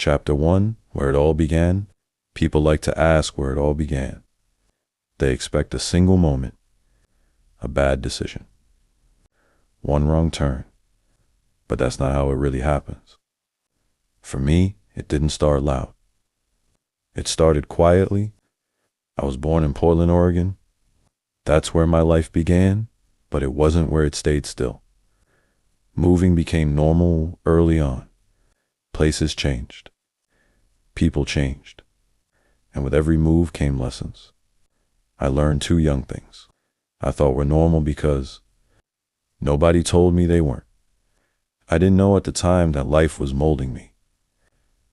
Chapter 1, Where It All Began. People like to ask where it all began. They expect a single moment, a bad decision, one wrong turn. But that's not how it really happens. For me, it didn't start loud. It started quietly. I was born in Portland, Oregon. That's where my life began, but it wasn't where it stayed still. Moving became normal early on. Places changed. People changed. And with every move came lessons. I learned two young things I thought were normal because nobody told me they weren't. I didn't know at the time that life was molding me,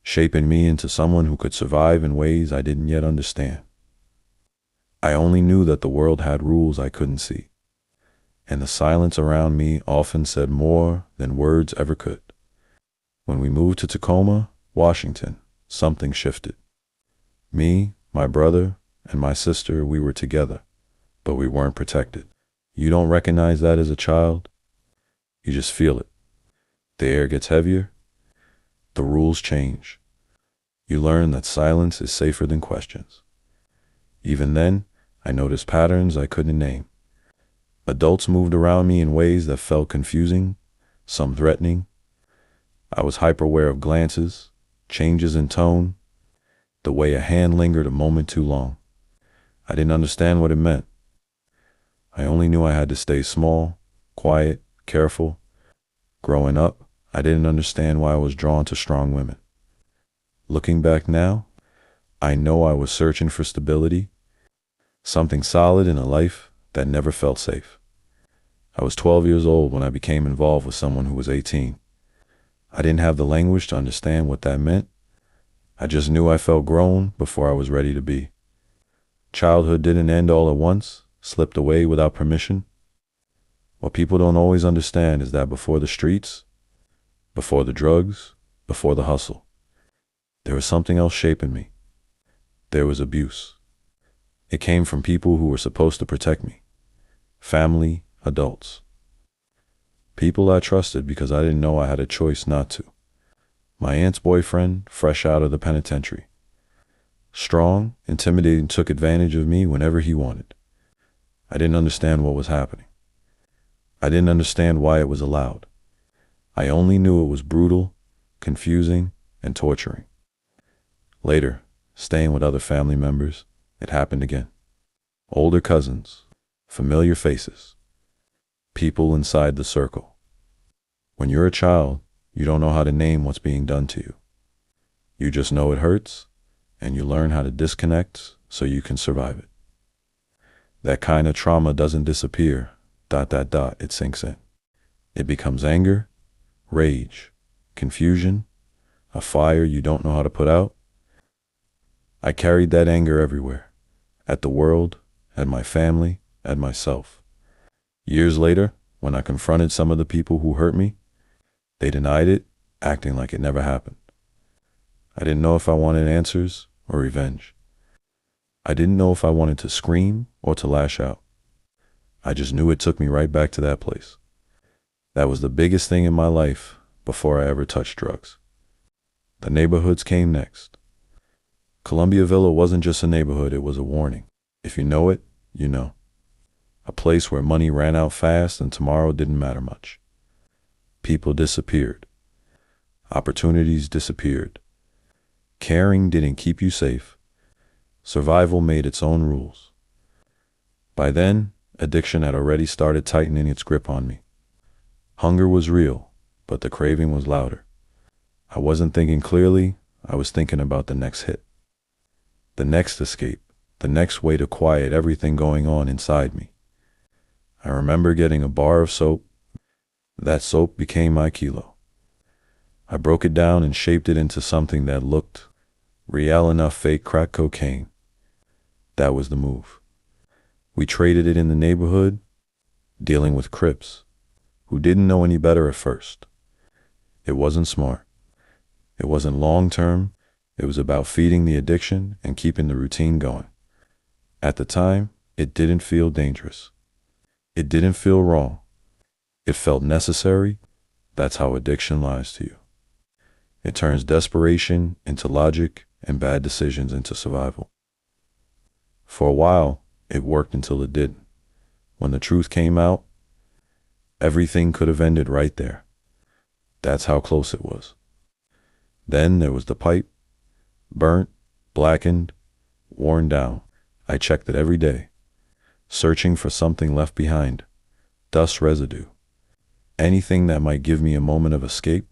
shaping me into someone who could survive in ways I didn't yet understand. I only knew that the world had rules I couldn't see, and the silence around me often said more than words ever could. When we moved to Tacoma, Washington, something shifted. Me, my brother, and my sister, we were together, but we weren't protected. You don't recognize that as a child. You just feel it. The air gets heavier. The rules change. You learn that silence is safer than questions. Even then, I noticed patterns I couldn't name. Adults moved around me in ways that felt confusing, some threatening. I was hyper-aware of glances, changes in tone, the way a hand lingered a moment too long. I didn't understand what it meant. I only knew I had to stay small, quiet, careful. Growing up, I didn't understand why I was drawn to strong women. Looking back now, I know I was searching for stability, something solid in a life that never felt safe. I was 12 years old when I became involved with someone who was 18. I didn't have the language to understand what that meant. I just knew I felt grown before I was ready to be. Childhood didn't end all at once, slipped away without permission. What people don't always understand is that before the streets, before the drugs, before the hustle, there was something else shaping me. There was abuse. It came from people who were supposed to protect me. Family, adults. People I trusted because I didn't know I had a choice not to. My aunt's boyfriend, fresh out of the penitentiary. Strong, intimidating, took advantage of me whenever he wanted. I didn't understand what was happening. I didn't understand why it was allowed. I only knew it was brutal, confusing, and torturing. Later, staying with other family members, it happened again. Older cousins, familiar faces, people inside the circle. When you're a child, you don't know how to name what's being done to you. You just know it hurts, and you learn how to disconnect so you can survive it. That kind of trauma doesn't disappear, ... it sinks in. It becomes anger, rage, confusion, a fire you don't know how to put out. I carried that anger everywhere, at the world, at my family, at myself. Years later, when I confronted some of the people who hurt me, they denied it, acting like it never happened. I didn't know if I wanted answers or revenge. I didn't know if I wanted to scream or to lash out. I just knew it took me right back to that place. That was the biggest thing in my life before I ever touched drugs. The neighborhoods came next. Columbia Villa wasn't just a neighborhood, it was a warning. If you know it, you know. A place where money ran out fast and tomorrow didn't matter much. People disappeared. Opportunities disappeared. Caring didn't keep you safe. Survival made its own rules. By then, addiction had already started tightening its grip on me. Hunger was real, but the craving was louder. I wasn't thinking clearly, I was thinking about the next hit. The next escape, the next way to quiet everything going on inside me. I remember getting a bar of soap. That soap became my kilo. I broke it down and shaped it into something that looked real enough, fake crack cocaine. That was the move. We traded it in the neighborhood, dealing with Crips, who didn't know any better at first. It wasn't smart. It wasn't long-term. It was about feeding the addiction and keeping the routine going. At the time, it didn't feel dangerous. It didn't feel wrong. It felt necessary. That's how addiction lies to you. It turns desperation into logic and bad decisions into survival. For a while, it worked until it didn't. When the truth came out, everything could have ended right there. That's how close it was. Then there was the pipe, burnt, blackened, worn down. I checked it every day, searching for something left behind, dust residue, anything that might give me a moment of escape.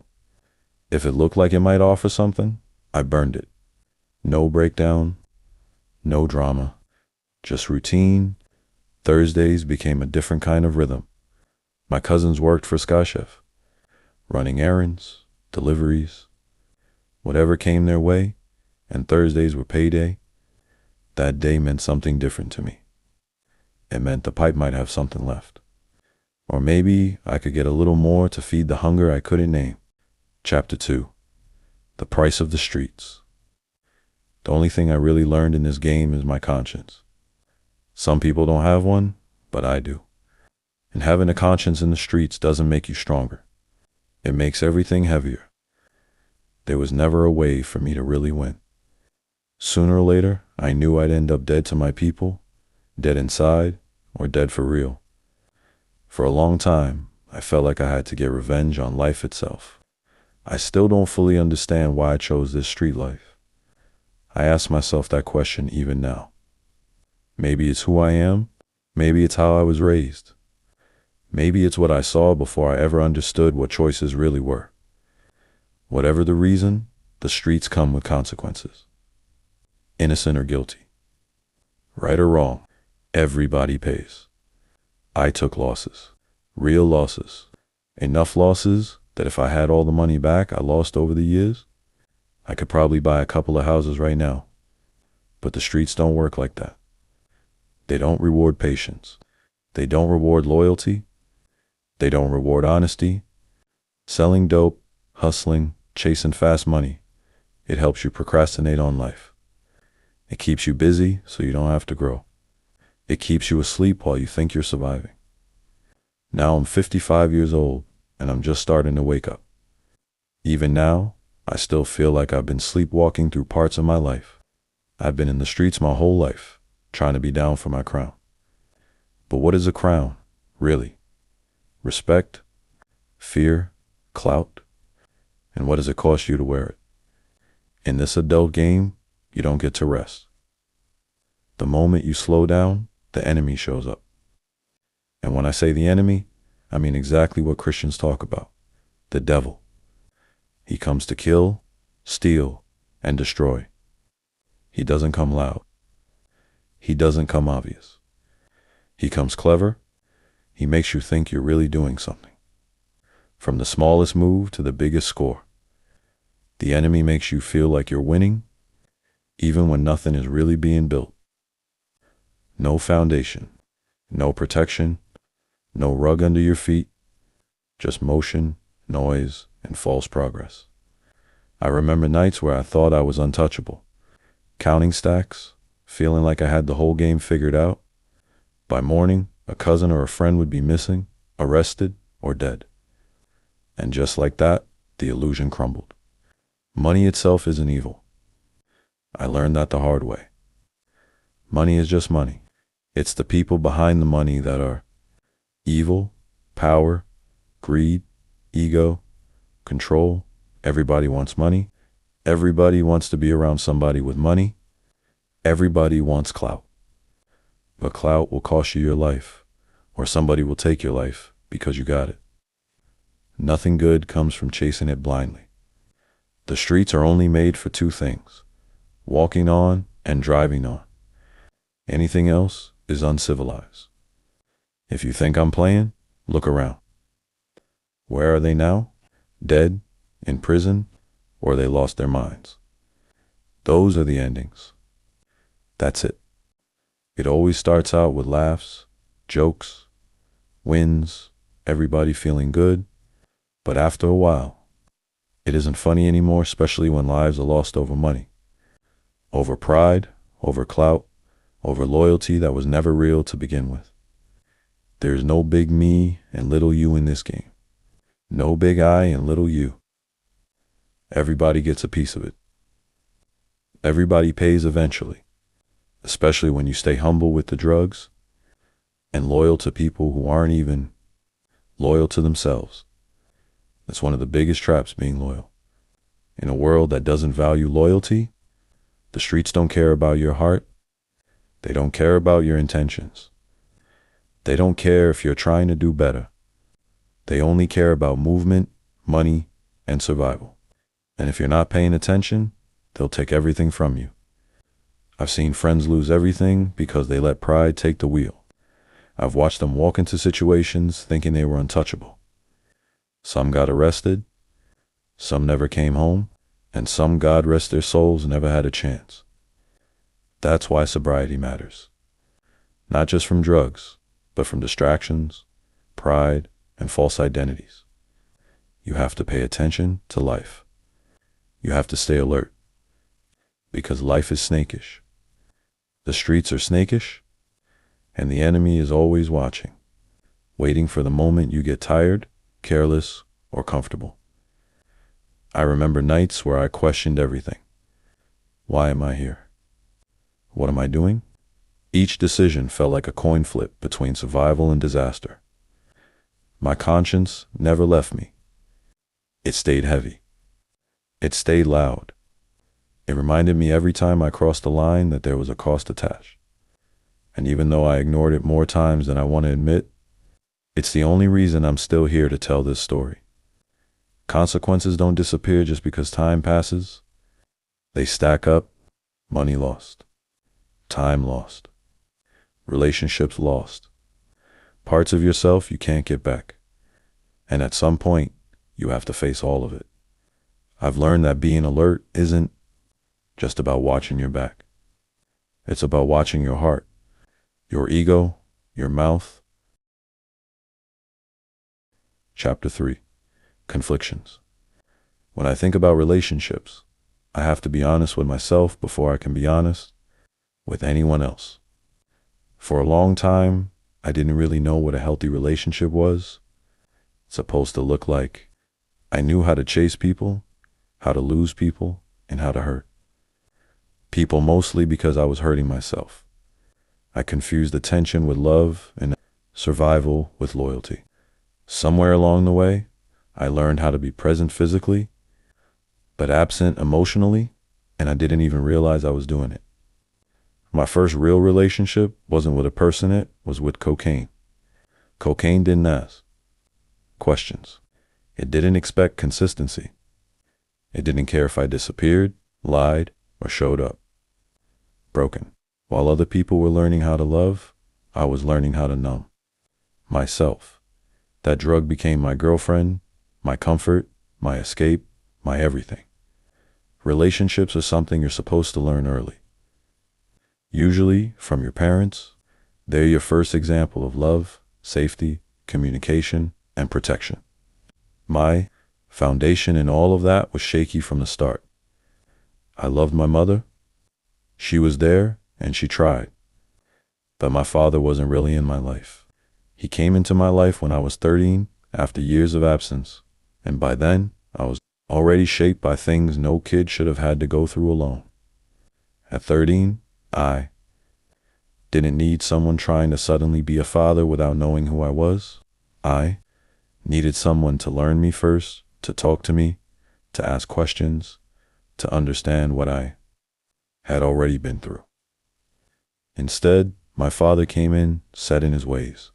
If it looked like it might offer something, I burned it. No breakdown, no drama, just routine. Thursdays became a different kind of rhythm. My cousins worked for Sky Chef, running errands, deliveries, whatever came their way, and Thursdays were payday. That day meant something different to me. It meant the pipe might have something left. Or maybe I could get a little more to feed the hunger I couldn't name. Chapter 2. The Price of the Streets. The only thing I really learned in this game is my conscience. Some people don't have one, but I do. And having a conscience in the streets doesn't make you stronger. It makes everything heavier. There was never a way for me to really win. Sooner or later, I knew I'd end up dead to my people, dead inside, or dead for real. For a long time, I felt like I had to get revenge on life itself. I still don't fully understand why I chose this street life. I ask myself that question even now. Maybe it's who I am. Maybe it's how I was raised. Maybe it's what I saw before I ever understood what choices really were. Whatever the reason, the streets come with consequences. Innocent or guilty. Right or wrong, everybody pays. I took losses. Real losses. Enough losses that if I had all the money back I lost over the years, I could probably buy a couple of houses right now. But the streets don't work like that. They don't reward patience. They don't reward loyalty. They don't reward honesty. Selling dope, hustling, chasing fast money, it helps you procrastinate on life. It keeps you busy so you don't have to grow. It keeps you asleep while you think you're surviving. Now I'm 55 years old and I'm just starting to wake up. Even now, I still feel like I've been sleepwalking through parts of my life. I've been in the streets my whole life, trying to be down for my crown. But what is a crown, really? Respect? Fear? Clout? And what does it cost you to wear it? In this adult game, you don't get to rest. The moment you slow down, the enemy shows up. And when I say the enemy, I mean exactly what Christians talk about, the devil. He comes to kill, steal, and destroy. He doesn't come loud. He doesn't come obvious. He comes clever. He makes you think you're really doing something. From the smallest move to the biggest score. The enemy makes you feel like you're winning, even when nothing is really being built. No foundation, no protection, no rug under your feet, just motion, noise, and false progress. I remember nights where I thought I was untouchable, counting stacks, feeling like I had the whole game figured out. By morning, a cousin or a friend would be missing, arrested, or dead. And just like that, the illusion crumbled. Money itself isn't evil. I learned that the hard way. Money is just money. It's the people behind the money that are evil, power, greed, ego, control. Everybody wants money. Everybody wants to be around somebody with money. Everybody wants clout. But clout will cost you your life, or somebody will take your life because you got it. Nothing good comes from chasing it blindly. The streets are only made for two things: walking on and driving on. Anything else is uncivilized. If you think I'm playing, look around. Where are they now? Dead, in prison, or they lost their minds. Those are the endings. That's it. It always starts out with laughs, jokes, wins, everybody feeling good. But after a while, it isn't funny anymore, especially when lives are lost over money. Over pride, over clout, over loyalty that was never real to begin with. There's no big me and little you in this game. No big I and little you. Everybody gets a piece of it. Everybody pays eventually, especially when you stay humble with the drugs and loyal to people who aren't even loyal to themselves. That's one of the biggest traps, being loyal. In a world that doesn't value loyalty, the streets don't care about your heart. They don't care about your intentions. They don't care if you're trying to do better. They only care about movement, money, and survival. And if you're not paying attention, they'll take everything from you. I've seen friends lose everything because they let pride take the wheel. I've watched them walk into situations thinking they were untouchable. Some got arrested, some never came home, and some, God rest their souls, never had a chance. That's why sobriety matters. Not just from drugs, but from distractions, pride, and false identities. You have to pay attention to life. You have to stay alert, because life is snakish. The streets are snakish, and the enemy is always watching, waiting for the moment you get tired, careless, or comfortable. I remember nights where I questioned everything. Why am I here? What am I doing? Each decision felt like a coin flip between survival and disaster. My conscience never left me. It stayed heavy. It stayed loud. It reminded me every time I crossed the line that there was a cost attached. And even though I ignored it more times than I want to admit, it's the only reason I'm still here to tell this story. Consequences don't disappear just because time passes. They stack up. Money lost. Time lost. Relationships lost. Parts of yourself you can't get back. And at some point, you have to face all of it. I've learned that being alert isn't just about watching your back. It's about watching your heart, your ego, your mouth. Chapter 3. Conflictions. When I think about relationships, I have to be honest with myself before I can be honest with anyone else. For a long time, I didn't really know what a healthy relationship was supposed to look like. I knew how to chase people, how to lose people, and how to hurt people, mostly because I was hurting myself. I confused attention with love and survival with loyalty. Somewhere along the way, I learned how to be present physically, but absent emotionally, and I didn't even realize I was doing it. My first real relationship wasn't with a person, it was with cocaine. Cocaine didn't ask questions. It didn't expect consistency. It didn't care if I disappeared, lied, or showed up broken. While other people were learning how to love, I was learning how to numb myself. That drug became my girlfriend, my comfort, my escape, my everything. Relationships are something you're supposed to learn early. Usually from your parents. They're your first example of love, safety, communication, and protection. My foundation in all of that was shaky from the start. I loved my mother. She was there and she tried. But my father wasn't really in my life. He came into my life when I was 13 after years of absence. And by then, I was already shaped by things no kid should have had to go through alone. At 13, I didn't need someone trying to suddenly be a father without knowing who I was. I needed someone to learn me first, to talk to me, to ask questions, to understand what I had already been through. Instead, my father came in, set in his ways.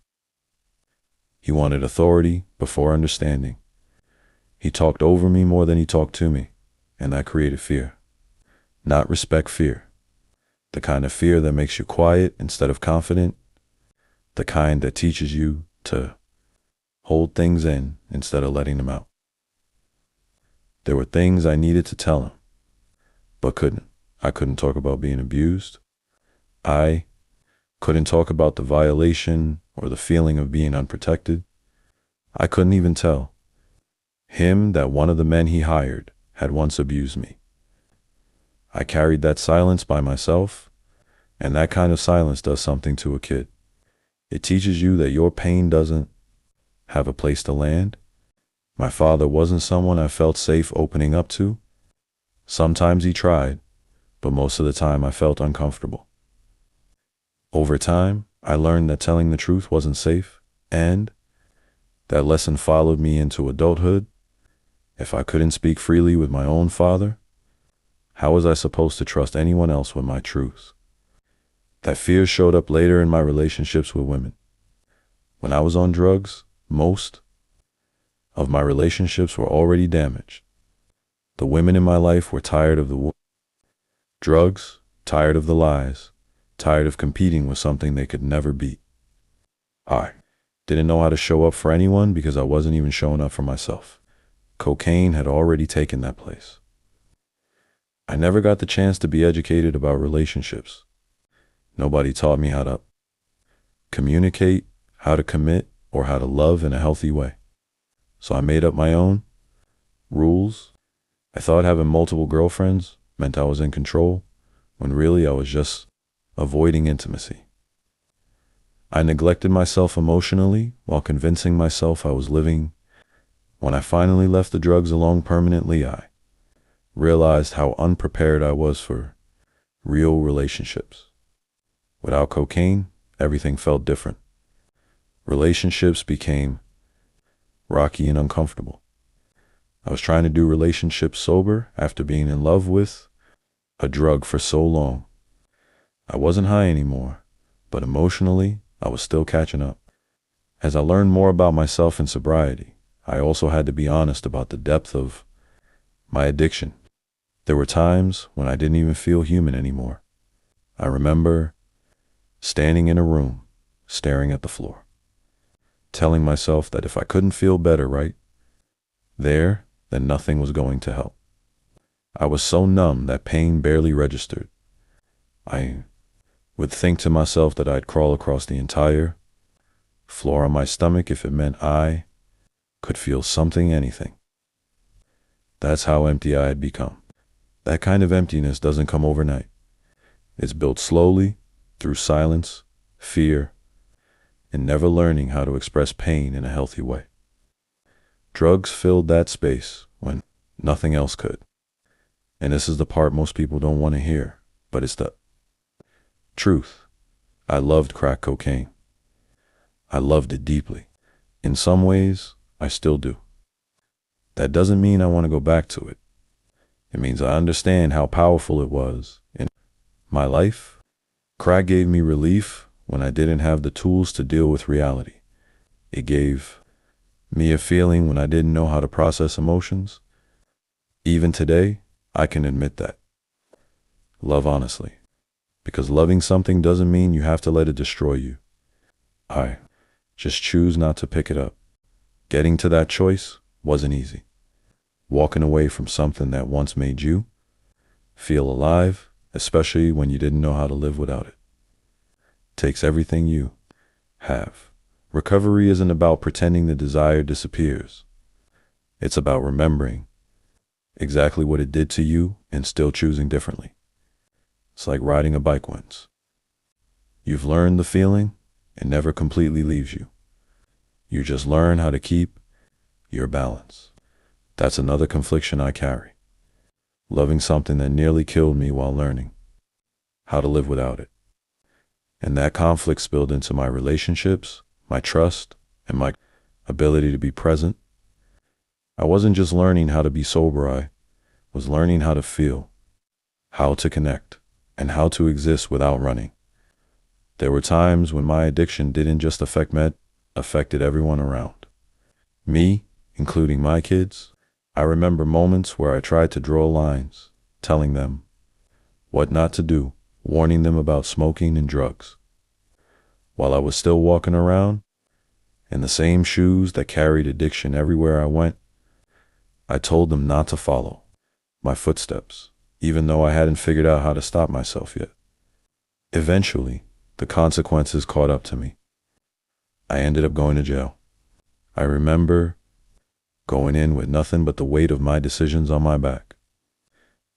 He wanted authority before understanding. He talked over me more than he talked to me, and that created fear. Not respect fear. The kind of fear that makes you quiet instead of confident. The kind that teaches you to hold things in instead of letting them out. There were things I needed to tell him, but couldn't. I couldn't talk about being abused. I couldn't talk about the violation or the feeling of being unprotected. I couldn't even tell him that one of the men he hired had once abused me. I carried that silence by myself, and that kind of silence does something to a kid. It teaches you that your pain doesn't have a place to land. My father wasn't someone I felt safe opening up to, Sometimes he tried, but most of the time I felt uncomfortable. Over time, I learned that telling the truth wasn't safe, and that lesson followed me into adulthood. If I couldn't speak freely with my own father, how was I supposed to trust anyone else with my truths? That fear showed up later in my relationships with women. When I was on drugs, most of my relationships were already damaged. The women in my life were tired of the drugs, tired of the lies, tired of competing with something they could never beat. I didn't know how to show up for anyone because I wasn't even showing up for myself. Cocaine had already taken that place. I never got the chance to be educated about relationships. Nobody taught me how to communicate, how to commit, or how to love in a healthy way. So I made up my own rules. I thought having multiple girlfriends meant I was in control, when really I was just avoiding intimacy. I neglected myself emotionally while convincing myself I was living. When I finally left the drugs alone permanently, I realized how unprepared I was for real relationships. Without cocaine, everything felt different. Relationships became rocky and uncomfortable. I was trying to do relationships sober after being in love with a drug for so long. I wasn't high anymore, but emotionally, I was still catching up. As I learned more about myself in sobriety, I also had to be honest about the depth of my addiction. There were times when I didn't even feel human anymore. I remember standing in a room, staring at the floor, telling myself that if I couldn't feel better right there, then nothing was going to help. I was so numb that pain barely registered. I would think to myself that I'd crawl across the entire floor on my stomach if it meant I could feel something, anything. That's how empty I had become. That kind of emptiness doesn't come overnight. It's built slowly through silence, fear, and never learning how to express pain in a healthy way. Drugs filled that space when nothing else could. And this is the part most people don't want to hear, but it's the truth. I loved crack cocaine. I loved it deeply. In some ways, I still do. That doesn't mean I want to go back to it. It means I understand how powerful it was in my life. Crack gave me relief when I didn't have the tools to deal with reality. It gave me a feeling when I didn't know how to process emotions. Even today, I can admit that. Love honestly. Because loving something doesn't mean you have to let it destroy you. I just choose not to pick it up. Getting to that choice wasn't easy. Walking away from something that once made you feel alive, especially when you didn't know how to live without it, takes everything you have. Recovery isn't about pretending the desire disappears. It's about remembering exactly what it did to you and still choosing differently. It's like riding a bike once. You've learned the feeling, it never completely leaves you. You just learn how to keep your balance. That's another confliction I carry. Loving something that nearly killed me while learning how to live without it. And that conflict spilled into my relationships, my trust, and my ability to be present. I wasn't just learning how to be sober, I was learning how to feel, how to connect, and how to exist without running. There were times when my addiction didn't just affected everyone around me, including my kids. I remember moments where I tried to draw lines, telling them what not to do, warning them about smoking and drugs, while I was still walking around in the same shoes that carried addiction everywhere I went. I told them not to follow my footsteps, even though I hadn't figured out how to stop myself yet. Eventually, the consequences caught up to me. I ended up going to jail. I remember going in with nothing but the weight of my decisions on my back.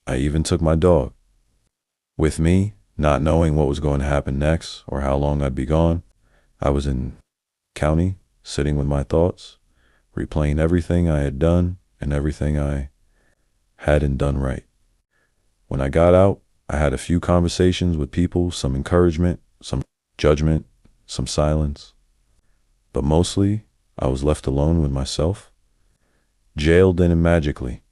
I even took my dog with me, not knowing what was going to happen next or how long I'd be gone. I was in county, sitting with my thoughts, replaying everything I had done and everything I hadn't done right. When I got out, I had a few conversations with people, some encouragement, some judgment, some silence. But mostly, I was left alone with myself. Jail didn't magically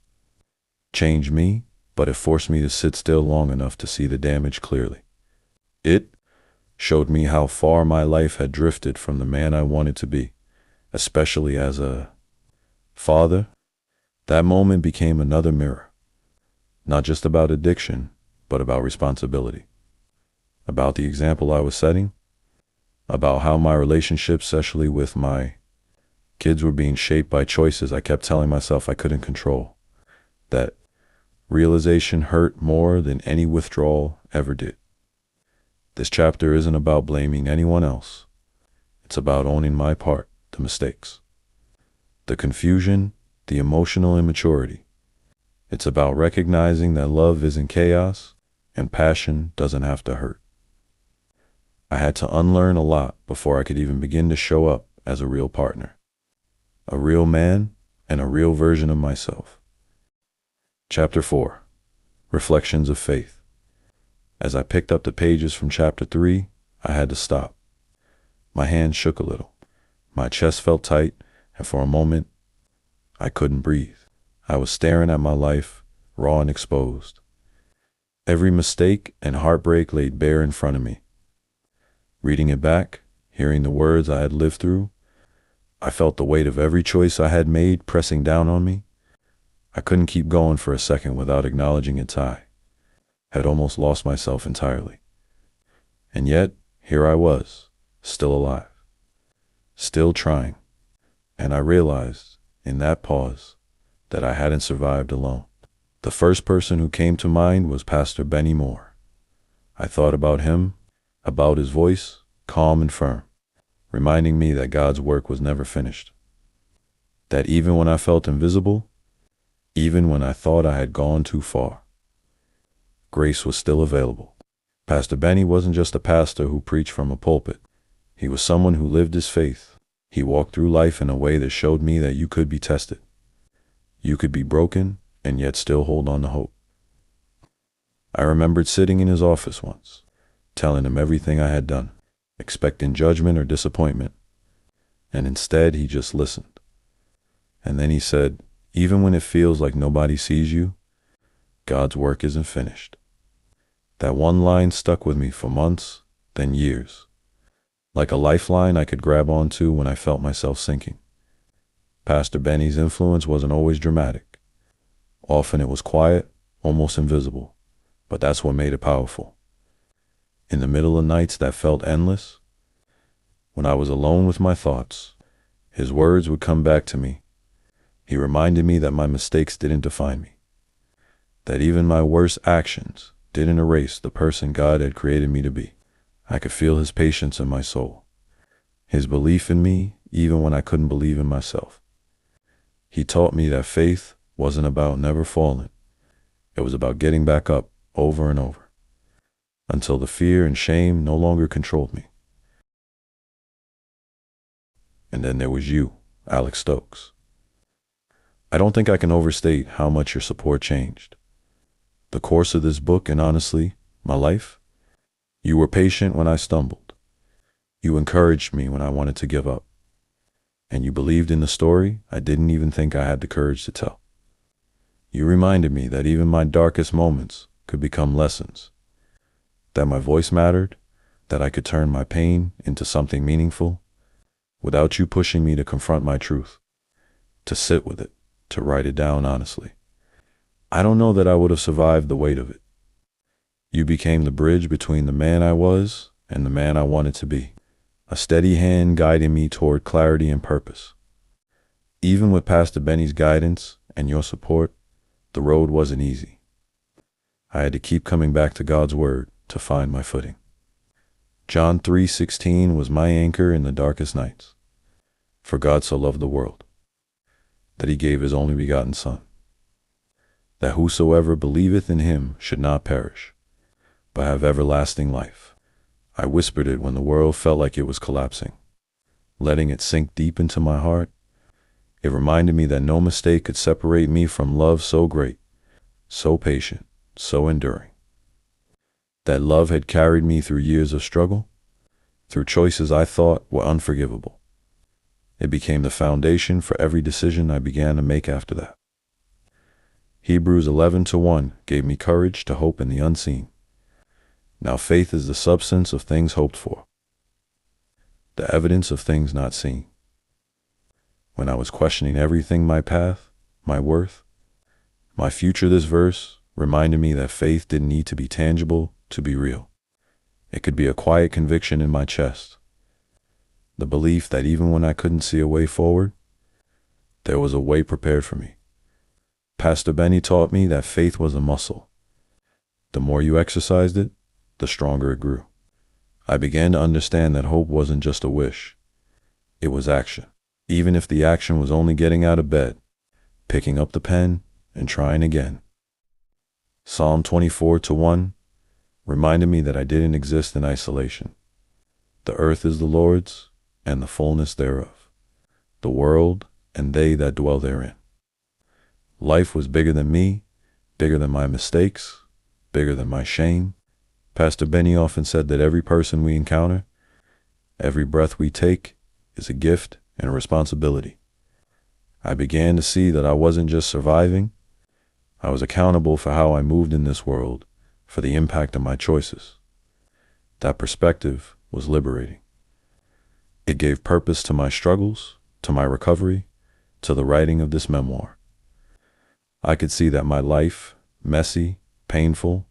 change me, but it forced me to sit still long enough to see the damage clearly. It showed me how far my life had drifted from the man I wanted to be, especially as a father. That moment became another mirror, not just about addiction, but about responsibility, about the example I was setting, about how my relationships, especially with my kids, were being shaped by choices I kept telling myself I couldn't control. That realization hurt more than any withdrawal ever did. This chapter isn't about blaming anyone else. It's about owning my part, the mistakes, the confusion, the emotional immaturity. It's about recognizing that love isn't chaos and passion doesn't have to hurt. I had to unlearn a lot before I could even begin to show up as a real partner, a real man, and a real version of myself. Chapter 4, Reflections of Faith. As I picked up the pages from chapter 3, I had to stop. My hands shook a little. My chest felt tight, and for a moment, I couldn't breathe. I was staring at my life, raw and exposed. Every mistake and heartbreak laid bare in front of me. Reading it back, hearing the words I had lived through, I felt the weight of every choice I had made pressing down on me. I couldn't keep going for a second without acknowledging its I had almost lost myself entirely. And yet, here I was, still alive, still trying. And I realized, in that pause, that I hadn't survived alone. The first person who came to mind was Pastor Benny Moore. I thought about him, about his voice, calm and firm, reminding me that God's work was never finished. That even when I felt invisible, even when I thought I had gone too far, grace was still available. Pastor Benny wasn't just a pastor who preached from a pulpit. He was someone who lived his faith. He walked through life in a way that showed me that you could be tested. You could be broken and yet still hold on to hope. I remembered sitting in his office once, telling him everything I had done, expecting judgment or disappointment, and instead he just listened. And then he said, even when it feels like nobody sees you, God's work isn't finished. That one line stuck with me for months, then years, like a lifeline I could grab onto when I felt myself sinking. Pastor Benny's influence wasn't always dramatic. Often it was quiet, almost invisible, but that's what made it powerful. In the middle of nights that felt endless, when I was alone with my thoughts, his words would come back to me. He reminded me that my mistakes didn't define me, that even my worst actions didn't erase the person God had created me to be. I could feel his patience in my soul, his belief in me even when I couldn't believe in myself. He taught me that faith wasn't about never falling. It was about getting back up over and over, until the fear and shame no longer controlled me. And then there was you, Alex Stokes. I don't think I can overstate how much your support changed the course of this book and honestly, my life. You were patient when I stumbled. You encouraged me when I wanted to give up. And you believed in the story I didn't even think I had the courage to tell. You reminded me that even my darkest moments could become lessons, that my voice mattered, that I could turn my pain into something meaningful, without you pushing me to confront my truth, to sit with it, to write it down honestly. I don't know that I would have survived the weight of it. You became the bridge between the man I was and the man I wanted to be, a steady hand guiding me toward clarity and purpose. Even with Pastor Benny's guidance and your support, the road wasn't easy. I had to keep coming back to God's word to find my footing. John 3:16 was my anchor in the darkest nights. For God so loved the world, that he gave his only begotten Son, that whosoever believeth in him should not perish, but have everlasting life. I whispered it when the world felt like it was collapsing. Letting it sink deep into my heart, it reminded me that no mistake could separate me from love so great, so patient, so enduring. That love had carried me through years of struggle, through choices I thought were unforgivable. It became the foundation for every decision I began to make after that. Hebrews 11:1 gave me courage to hope in the unseen. Now faith is the substance of things hoped for, the evidence of things not seen. When I was questioning everything, my path, my worth, my future, this verse reminded me that faith didn't need to be tangible to be real. It could be a quiet conviction in my chest, the belief that even when I couldn't see a way forward, there was a way prepared for me. Pastor Benny taught me that faith was a muscle. The more you exercised it, the stronger it grew. I began to understand that hope wasn't just a wish. It was action. Even if the action was only getting out of bed, picking up the pen, and trying again. Psalm 24:1 reminded me that I didn't exist in isolation. The earth is the Lord's, and the fullness thereof, the world and they that dwell therein. Life was bigger than me, bigger than my mistakes, bigger than my shame. Pastor Benny often said that every person we encounter, every breath we take, is a gift and a responsibility. I began to see that I wasn't just surviving. I was accountable for how I moved in this world, for the impact of my choices. That perspective was liberating. It gave purpose to my struggles, to my recovery, to the writing of this memoir. I could see that my life, messy, painful,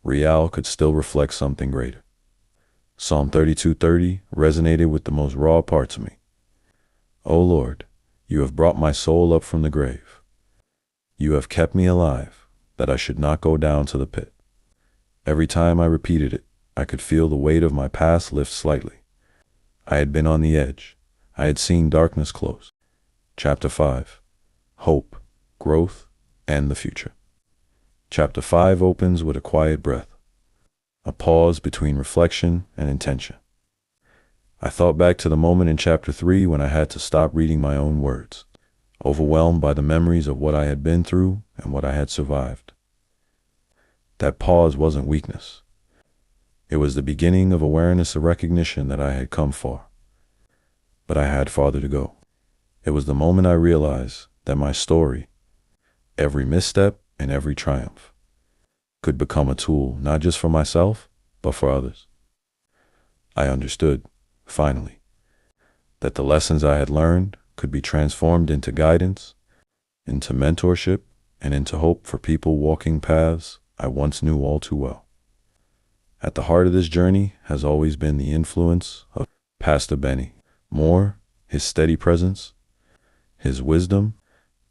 real, could still reflect something greater. Psalm 32:30 resonated with the most raw parts of me. O Lord, you have brought my soul up from the grave. You have kept me alive, that I should not go down to the pit. Every time I repeated it, I could feel the weight of my past lift slightly. I had been on the edge. I had seen darkness close. Chapter 5, Hope, Growth, and the Future. Chapter 5 opens with a quiet breath, a pause between reflection and intention. I thought back to the moment in chapter 3 when I had to stop reading my own words, overwhelmed by the memories of what I had been through and what I had survived. That pause wasn't weakness. It was the beginning of awareness, a recognition that I had come far, but I had farther to go. It was the moment I realized that my story, every misstep and every triumph, could become a tool not just for myself, but for others. I understood, finally, that the lessons I had learned could be transformed into guidance, into mentorship, and into hope for people walking paths I once knew all too well. At the heart of this journey has always been the influence of Pastor Benny. More, his steady presence, his wisdom,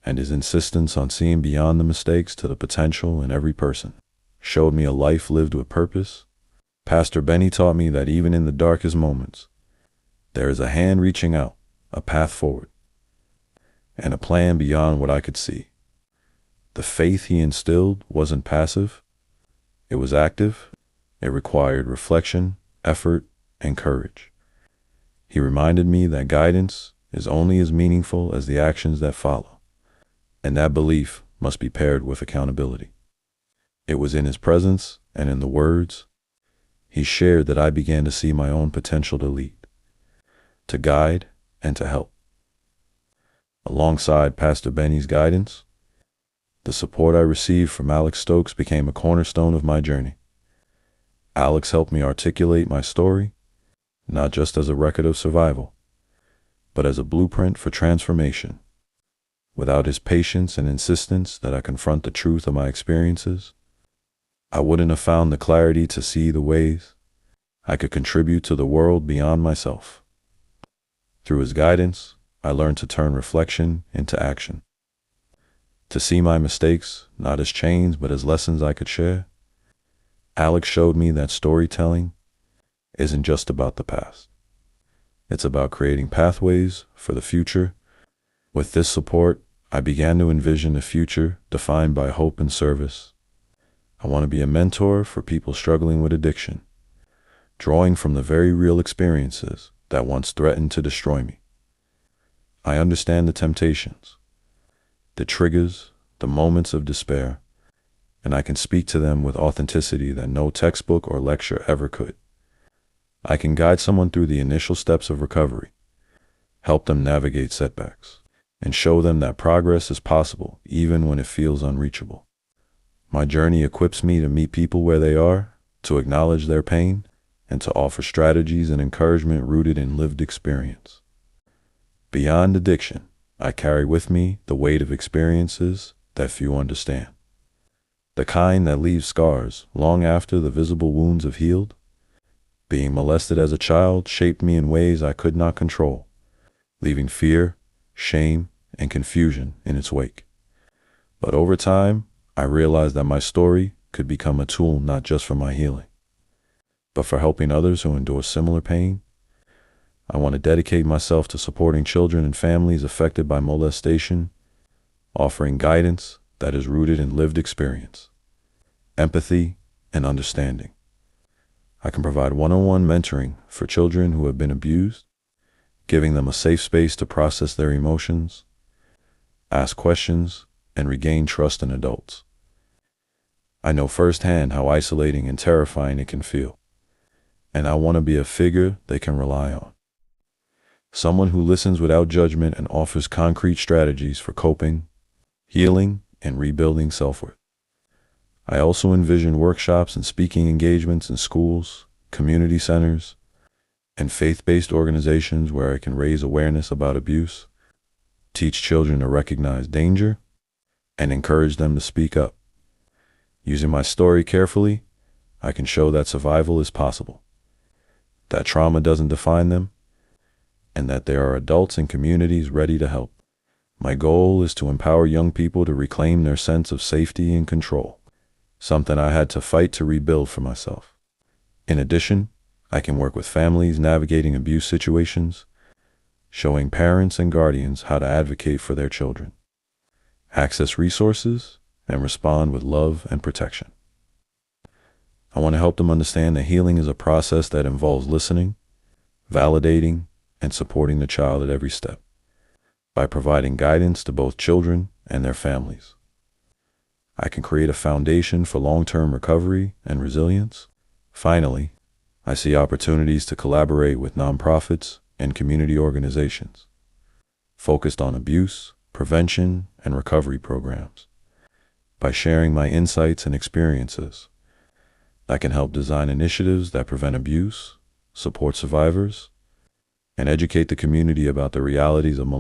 and his insistence on seeing beyond the mistakes to the potential in every person showed me a life lived with purpose. Pastor Benny taught me that even in the darkest moments, there is a hand reaching out, a path forward, and a plan beyond what I could see. The faith he instilled wasn't passive. It was active. It required reflection, effort, and courage. He reminded me that guidance is only as meaningful as the actions that follow, and that belief must be paired with accountability. It was in his presence and in the words he shared that I began to see my own potential to lead, to guide, and to help. Alongside Pastor Benny's guidance, the support I received from Alex Stokes became a cornerstone of my journey. Alex helped me articulate my story, not just as a record of survival, but as a blueprint for transformation. Without his patience and insistence that I confront the truth of my experiences, I wouldn't have found the clarity to see the ways I could contribute to the world beyond myself. Through his guidance, I learned to turn reflection into action, to see my mistakes not as chains but as lessons I could share. Alex showed me that storytelling isn't just about the past. It's about creating pathways for the future. With this support, I began to envision a future defined by hope and service. I want to be a mentor for people struggling with addiction, drawing from the very real experiences that once threatened to destroy me. I understand the temptations, the triggers, the moments of despair, and I can speak to them with authenticity that no textbook or lecture ever could. I can guide someone through the initial steps of recovery, help them navigate setbacks, and show them that progress is possible even when it feels unreachable. My journey equips me to meet people where they are, to acknowledge their pain, and to offer strategies and encouragement rooted in lived experience. Beyond addiction, I carry with me the weight of experiences that few understand. The kind that leave scars long after the visible wounds have healed. Being molested as a child shaped me in ways I could not control, leaving fear, shame, and confusion in its wake. But over time, I realized that my story could become a tool not just for my healing, but for helping others who endure similar pain. I want to dedicate myself to supporting children and families affected by molestation, offering guidance that is rooted in lived experience, empathy, and understanding. I can provide one-on-one mentoring for children who have been abused, giving them a safe space to process their emotions, ask questions, and regain trust in adults. I know firsthand how isolating and terrifying it can feel, and I want to be a figure they can rely on. Someone who listens without judgment and offers concrete strategies for coping, healing, and rebuilding self-worth. I also envision workshops and speaking engagements in schools, community centers, and faith-based organizations where I can raise awareness about abuse, teach children to recognize danger, and encourage them to speak up. Using my story carefully, I can show that survival is possible, that trauma doesn't define them, and that there are adults and communities ready to help. My goal is to empower young people to reclaim their sense of safety and control, something I had to fight to rebuild for myself. In addition, I can work with families navigating abuse situations, showing parents and guardians how to advocate for their children, access resources, and respond with love and protection. I want to help them understand that healing is a process that involves listening, validating, and supporting the child at every step, by providing guidance to both children and their families. I can create a foundation for long-term recovery and resilience. Finally, I see opportunities to collaborate with nonprofits and community organizations focused on abuse, prevention, and recovery programs. By sharing my insights and experiences, I can help design initiatives that prevent abuse, support survivors, and educate the community about the realities of molestation.